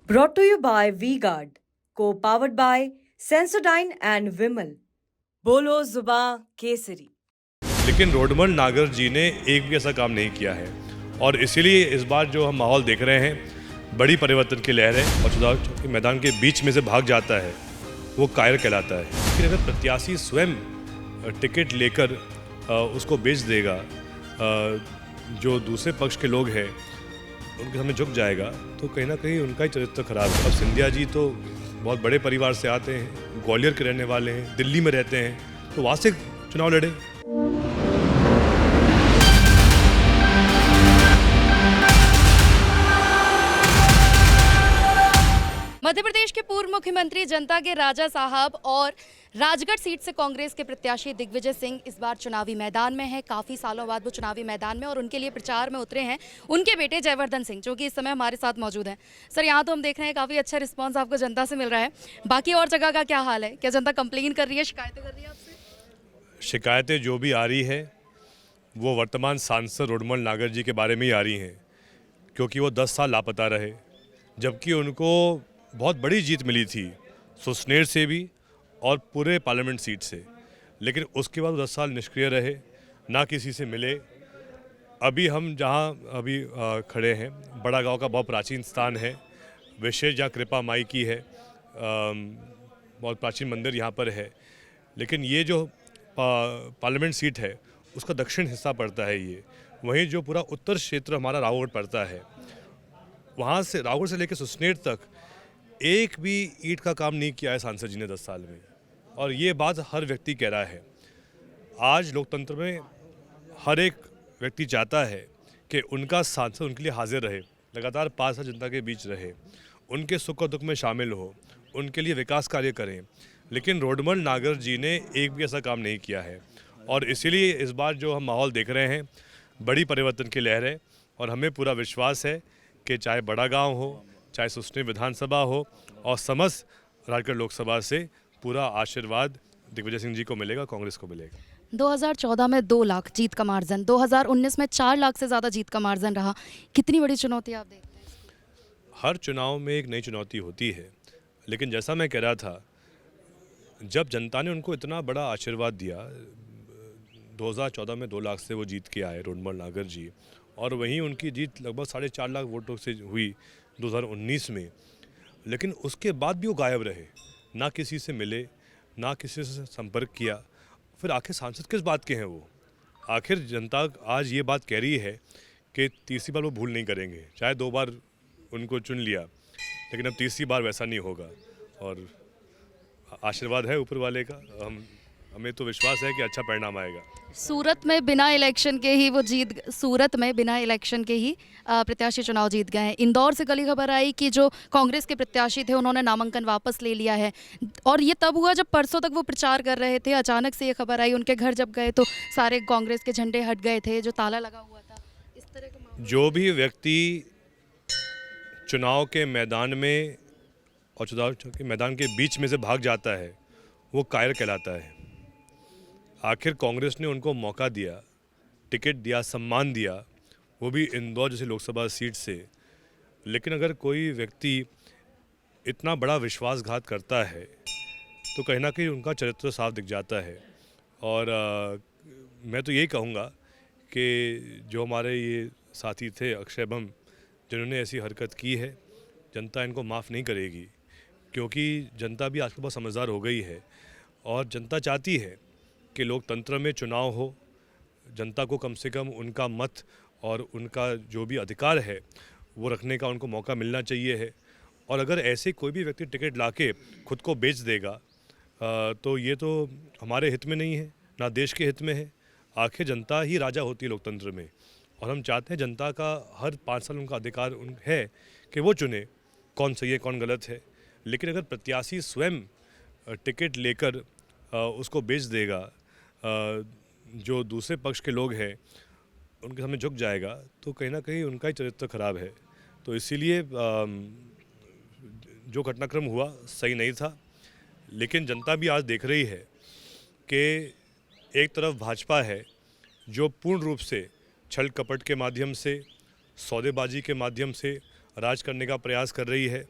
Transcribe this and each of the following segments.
Brought to you by V-Guard, co-powered by Sensodyne and Vimal. बोलो जुबां केसरी। लेकिन रोडमल नागर जी ने एक भी ऐसा काम नहीं किया है और इसीलिए इस बार जो हम माहौल देख रहे हैं बड़ी परिवर्तन की लहर है और चुनाव के मैदान के बीच में से भाग जाता है वो कायर कहलाता है। लेकिन अगर प्रत्याशी स्वयं टिकट लेकर उसको बेच देगा, जो दूसरे पक्ष के लोग हैं उनके सामने झुक जाएगा, तो कहीं ना कहीं उनका ही चरित्र खराब है। अब सिंधिया जी तो बहुत बड़े परिवार से आते हैं, ग्वालियर के रहने वाले हैं, दिल्ली में रहते हैं, तो वहाँ से चुनाव लड़े। मध्य प्रदेश के पूर्व मुख्यमंत्री जनता के राजा साहब और राजगढ़ सीट से कांग्रेस के प्रत्याशी दिग्विजय सिंह इस बार चुनावी मैदान में है। काफ़ी सालों बाद वो चुनावी मैदान में और उनके लिए प्रचार में उतरे हैं उनके बेटे जयवर्धन सिंह, जो कि इस समय हमारे साथ मौजूद हैं। सर, यहाँ तो हम देख रहे हैं काफ़ी अच्छा रिस्पांस आपको जनता से मिल रहा है। बाकी और जगह का क्या हाल है? क्या जनता कंप्लेन कर रही है, शिकायतें कर रही है आपसे? शिकायतें जो भी आ रही है वो वर्तमान सांसद रोडमल नागर जी के बारे में ही आ रही हैं, क्योंकि वो 10 साल लापता रहे, जबकि उनको बहुत बड़ी जीत मिली थी सुसनेर से भी और पूरे पार्लियामेंट सीट से। लेकिन उसके बाद 10 साल निष्क्रिय रहे, ना किसी से मिले। अभी हम जहाँ खड़े हैं, बड़ा गांव का बहुत प्राचीन स्थान है, विशेष जहाँ कृपा माई की है, बहुत प्राचीन मंदिर यहाँ पर है। लेकिन ये जो पार्लियामेंट सीट है उसका दक्षिण हिस्सा पड़ता है ये, वहीं जो पूरा उत्तर क्षेत्र हमारा रावगढ़ पड़ता है, वहाँ से रावगढ़ से लेकर सुसनेर तक एक भी ईंट का काम नहीं किया है सांसद जी ने 10 साल में। और ये बात हर व्यक्ति कह रहा है। आज लोकतंत्र में हर एक व्यक्ति चाहता है कि उनका सांसद उनके लिए हाजिर रहे, लगातार 5 साल जनता के बीच रहे, उनके सुख और दुख में शामिल हो, उनके लिए विकास कार्य करें। लेकिन रोडमल नागर जी ने एक भी ऐसा काम नहीं किया है और इसीलिए इस बार जो हम माहौल देख रहे हैं बड़ी परिवर्तन की लहर है। और हमें पूरा विश्वास है कि चाहे बड़ा गाँव हो, चाहे सुसनेर विधानसभा हो, और समस्त राजगढ़ लोकसभा से पूरा आशीर्वाद दिग्विजय सिंह जी को मिलेगा, कांग्रेस को मिलेगा। 2014 में 2 लाख जीत का मार्जिन, 2019 में 4 लाख से ज़्यादा जीत का मार्जिन रहा। कितनी बड़ी चुनौती आप देखते हैं? हर चुनाव में एक नई चुनौती होती है, लेकिन जैसा मैं कह रहा था, जब जनता ने उनको इतना बड़ा आशीर्वाद दिया, 2014 में 2 लाख से वो जीत के आए रोडमल नागर जी, और वहीं उनकी जीत लगभग 4.5 लाख वोटों से हुई 2019 में। लेकिन उसके बाद भी वो गायब रहे, ना किसी से मिले, ना किसी से संपर्क किया। फिर आखिर सांसद किस बात के हैं वो? आखिर जनता आज ये बात कह रही है कि तीसरी बार वो भूल नहीं करेंगे। चाहे 2 बार उनको चुन लिया, लेकिन अब तीसरी बार वैसा नहीं होगा। और आशीर्वाद है ऊपर वाले का, हमें तो विश्वास है कि अच्छा परिणाम आएगा। सूरत में बिना इलेक्शन के ही प्रत्याशी चुनाव जीत गए हैं। इंदौर से कल खबर आई कि जो कांग्रेस के प्रत्याशी थे उन्होंने नामांकन वापस ले लिया है, और ये तब हुआ जब परसों तक वो प्रचार कर रहे थे। अचानक से ये खबर आई, उनके घर जब गए तो सारे कांग्रेस के झंडे हट गए थे, जो ताला लगा हुआ था। इस तरह का जो भी व्यक्ति चुनाव के मैदान में और चुनाव के मैदान के बीच में से भाग जाता है वो कायर कहलाता है। आखिर कांग्रेस ने उनको मौका दिया, टिकट दिया, सम्मान दिया, वो भी इंदौर जैसी लोकसभा सीट से। लेकिन अगर कोई व्यक्ति इतना बड़ा विश्वासघात करता है तो कहीं ना कहीं उनका चरित्र साफ दिख जाता है। और मैं तो यही कहूँगा कि जो हमारे ये साथी थे अक्षय बम, जिन्होंने ऐसी हरकत की है, जनता इनको माफ़ नहीं करेगी, क्योंकि जनता भी आजकल बहुत समझदार हो गई है और जनता चाहती है कि लोकतंत्र में चुनाव हो, जनता को कम से कम उनका मत और उनका जो भी अधिकार है वो रखने का उनको मौका मिलना चाहिए है। और अगर ऐसे कोई भी व्यक्ति टिकट लाके खुद को बेच देगा तो ये तो हमारे हित में नहीं है, ना देश के हित में है। आखिर जनता ही राजा होती है लोकतंत्र में, और हम चाहते हैं जनता का हर 5 साल उनका अधिकार है कि वो चुने कौन सही है कौन गलत है। लेकिन अगर प्रत्याशी स्वयं टिकट लेकर उसको बेच देगा, जो दूसरे पक्ष के लोग हैं उनके सामने झुक जाएगा, तो कहीं ना कहीं उनका ही चरित्र खराब है। तो इसीलिए जो घटनाक्रम हुआ सही नहीं था। लेकिन जनता भी आज देख रही है कि एक तरफ भाजपा है जो पूर्ण रूप से छल कपट के माध्यम से, सौदेबाजी के माध्यम से राज करने का प्रयास कर रही है।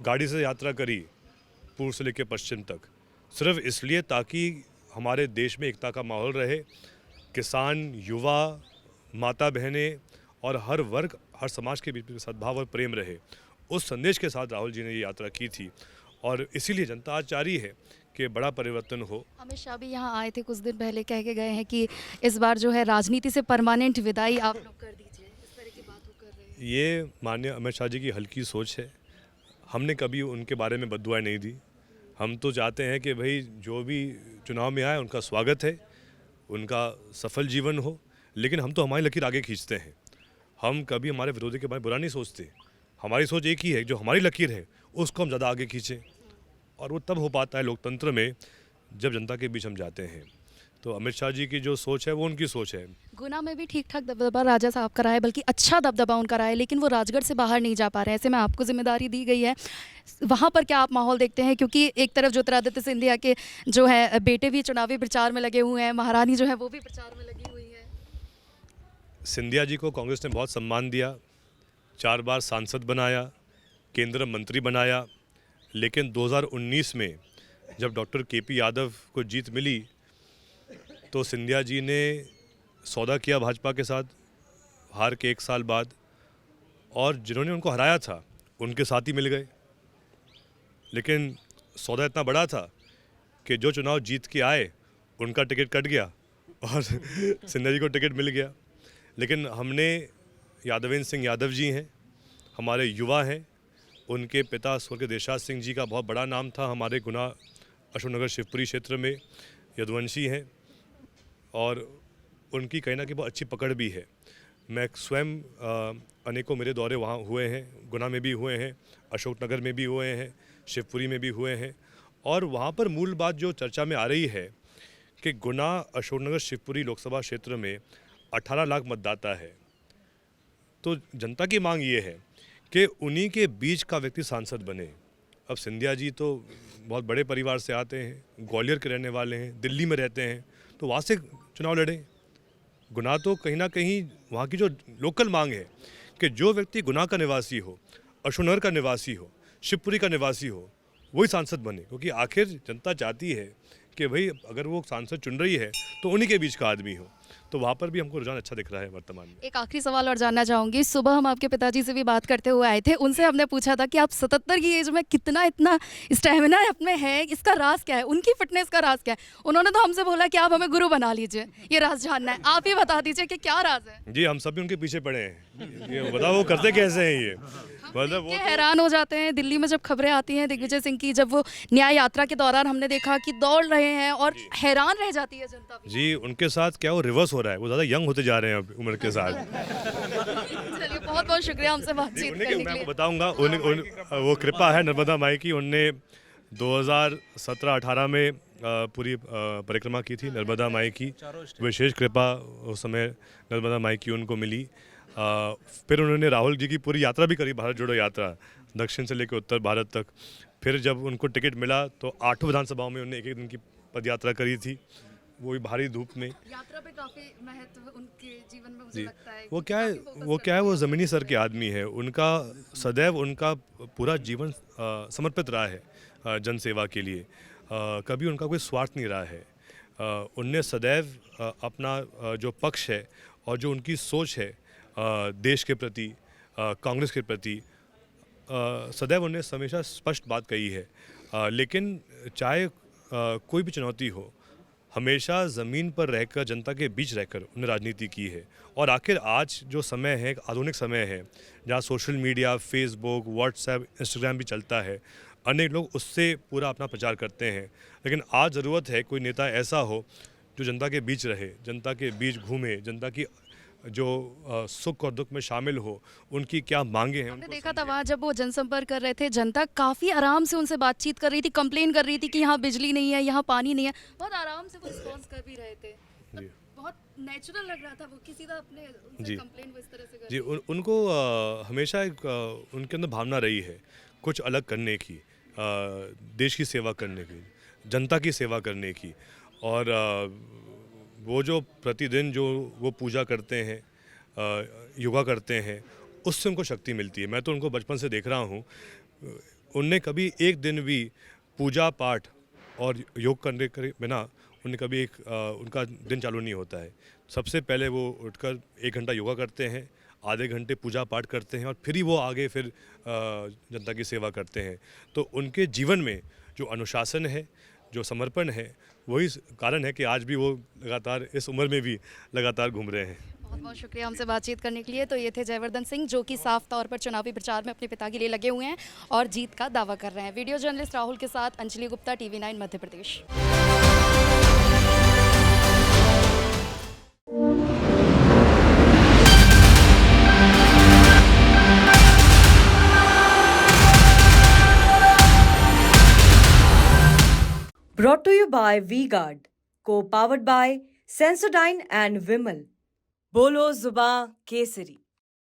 गाड़ी से यात्रा करी पूर्व से लेकर पश्चिम तक, सिर्फ इसलिए ताकि हमारे देश में एकता का माहौल रहे, किसान, युवा, माता बहनें और हर वर्ग, हर समाज के बीच में सद्भाव और प्रेम रहे। उस संदेश के साथ राहुल जी ने ये यात्रा की थी और इसीलिए जनता आज चाह रही है कि बड़ा परिवर्तन हो। अमित शाह भी यहाँ आए थे कुछ दिन पहले, कह के गए हैं कि इस बार जो है राजनीति से परमानेंट विदाई आप लोग कर दीजिए, इस तरह की बात वो कर रहे हैं। ये माननीय अमित शाह जी की हल्की सोच है। हमने कभी उनके बारे में बद्दुआएं नहीं दी। हम तो चाहते हैं कि भाई जो भी चुनाव में आए उनका स्वागत है, उनका सफल जीवन हो, लेकिन हम तो हमारी लकीर आगे खींचते हैं। हम कभी हमारे विरोधी के बारे में बुरा नहीं सोचते। हमारी सोच एक ही है, जो हमारी लकीर है उसको हम ज़्यादा आगे खींचें, और वो तब हो पाता है लोकतंत्र में जब जनता के बीच हम जाते हैं। तो अमित शाह जी की जो सोच है वो उनकी सोच है। गुना में भी ठीक ठाक दबदबा राजा साहब का रहा है, बल्कि अच्छा दबदबा उनका रहा है, लेकिन वो राजगढ़ से बाहर नहीं जा पा रहे हैं। ऐसे में आपको जिम्मेदारी दी गई है, वहाँ पर क्या आप माहौल देखते हैं? क्योंकि एक तरफ ज्योतिरादित्य सिंधिया के जो है बेटे भी चुनावी प्रचार में लगे हुए हैं, महारानी जो है वो भी प्रचार में लगी हुई है। सिंधिया जी को कांग्रेस ने बहुत सम्मान दिया, 4 बार सांसद बनाया, केंद्र मंत्री बनाया, लेकिन 2019 में जब डॉक्टर केपी यादव को जीत मिली तो सिंधिया जी ने सौदा किया भाजपा के साथ हार के 1 साल बाद, और जिन्होंने उनको हराया था उनके साथ ही मिल गए। लेकिन सौदा इतना बड़ा था कि जो चुनाव जीत के आए उनका टिकट कट गया और सिंधिया जी को टिकट मिल गया। लेकिन हमने, यादवेंद्र सिंह यादव जी हैं, हमारे युवा हैं, उनके पिता स्वर्गीय देशराज सिंह जी का बहुत बड़ा नाम था हमारे गुना अशोकनगर शिवपुरी क्षेत्र में, यदुवंशी हैं, और उनकी कहीं ना कहीं बहुत अच्छी पकड़ भी है। मैं स्वयं अनेकों मेरे दौरे वहाँ हुए हैं, गुना में भी हुए हैं, अशोकनगर में भी हुए हैं, शिवपुरी में भी हुए हैं, और वहाँ पर मूल बात जो चर्चा में आ रही है कि गुना अशोकनगर शिवपुरी लोकसभा क्षेत्र में 18 लाख मतदाता है। तो जनता की मांग ये है कि उन्हीं के बीच का व्यक्ति सांसद बने। अब सिंधिया जी तो बहुत बड़े परिवार से आते हैं, ग्वालियर के रहने वाले हैं, दिल्ली में रहते हैं, तो वहाँ से चुनाव लड़ें। गुना तो कहीं ना कहीं वहाँ की जो लोकल मांग है कि जो व्यक्ति गुना का निवासी हो, अशोकनगर का निवासी हो, शिवपुरी का निवासी हो, वही सांसद बने। क्योंकि आखिर जनता चाहती है कि भाई अगर वो सांसद चुन रही है तो उन्हीं के बीच का आदमी हो। तो वहाँ पर भी हमको रुझान अच्छा दिख रहा है वर्तमान में। एक आखिरी सवाल और जानना चाहूँगी। सुबह हम आपके पिताजी से भी बात करते हुए आए थे, उनसे हमने पूछा था कि आप 77 की एज में कितना इतना स्टेमिना अपने है, इसका राज क्या है, उनकी फिटनेस का राज क्या है? उन्होंने तो हमसे बोला कि आप हमें गुरु बना लीजिए, ये राज जानना है। आप ही बता दीजिए कि क्या राज है। जी, हम सभी उनके पीछे पड़े हैं। ये बताओ वो करते कैसे हैं ये, मतलब वो हैरान हो जाते हैं। दिल्ली में जब खबरें आती हैं दिग्विजय सिंह की, जब वो न्याय यात्रा के दौरान हमने देखा कि दौड़ रहे हैं, और हैरान रह जाती है जनता भी। जी, उनके साथ क्या वो रिवर्स हो रहा है, वो ज़्यादा यंग होते जा रहे हैं अब उम्र के साथ। चलिए, बहुत बहुत शुक्रिया हमसे बातचीत करने के मैं लिए। आपको बताऊंगा, वो कृपा है नर्मदा माई की। उनने 2017-18 में पूरी परिक्रमा की थी नर्मदा माई की, विशेष कृपा उस समय नर्मदा माई की उनको मिली। फिर उन्होंने राहुल जी की पूरी यात्रा भी करी, भारत जोड़ो यात्रा, दक्षिण से लेकर उत्तर भारत तक। फिर जब उनको टिकट मिला तो 8 विधानसभाओं में उन्होंने एक दिन की पद यात्रा करी थी, वो भी भारी धूप में। यात्रा पे काफी महत्व उनके जीवन में मुझे जी, लगता है। वो क्या है वो ज़मीनी स्तर के आदमी है। उनका सदैव उनका पूरा जीवन समर्पित रहा है जन सेवा के लिए। कभी उनका कोई स्वार्थ नहीं रहा है। उनने सदैव अपना जो पक्ष है और जो उनकी सोच है देश के प्रति, कांग्रेस के प्रति, सदैव उन्हें हमेशा स्पष्ट बात कही है। लेकिन चाहे कोई भी चुनौती हो, हमेशा ज़मीन पर रहकर, जनता के बीच रहकर उन्हें राजनीति की है। और आखिर आज जो समय है, आधुनिक समय है, जहाँ social media, Facebook, WhatsApp, Instagram भी चलता है, अनेक लोग उससे पूरा अपना प्रचार करते हैं। लेकिन आज ज़रूरत है कोई नेता ऐसा हो जो जनता के बीच रहे, जनता के बीच घूमे, जनता की जो सुख और दुख में शामिल हो, उनकी क्या मांगे हैं। हमने देखा था वहाँ जब वो जनसंपर्क कर रहे थे, जनता काफ़ी आराम से उनसे बातचीत कर रही थी, कंप्लेन कर रही थी कि यहाँ बिजली नहीं है, यहाँ पानी नहीं है। बहुत आराम से वो रिस्पॉन्स कर भी रहे थे। जी, बहुत नेचुरल लग रहा था, वो किसी का अपने जी, कंप्लेन वो इस तरह से कर जी, उनको हमेशा एक उनके अंदर भावना रही है कुछ अलग करने की, देश की सेवा करने की, जनता की सेवा करने की। और वो जो प्रतिदिन जो वो पूजा करते हैं, योगा करते हैं, उससे उनको शक्ति मिलती है। मैं तो उनको बचपन से देख रहा हूँ। उनने कभी एक दिन भी पूजा पाठ और योग करने के बिना उन्हें कभी उनका दिन चालू नहीं होता है। सबसे पहले वो उठकर 1 घंटा योगा करते हैं, आधे घंटे पूजा पाठ करते हैं और फिर ही वो आगे फिर जनता की सेवा करते हैं। तो उनके जीवन में जो अनुशासन है, जो समर्पण है, वही कारण है कि आज भी वो लगातार इस उम्र में भी लगातार घूम रहे हैं। बहुत बहुत शुक्रिया हमसे बातचीत करने के लिए। तो ये थे जयवर्धन सिंह, जो कि साफ तौर पर चुनावी प्रचार में अपने पिता के लिए लगे हुए हैं और जीत का दावा कर रहे हैं। वीडियो जर्नलिस्ट राहुल के साथ Anjali Gupta, TV9 Madhya Pradesh. Brought to you by V-Guard, co-powered by Sensodyne and Vimal. Bolo Zuba Kesari.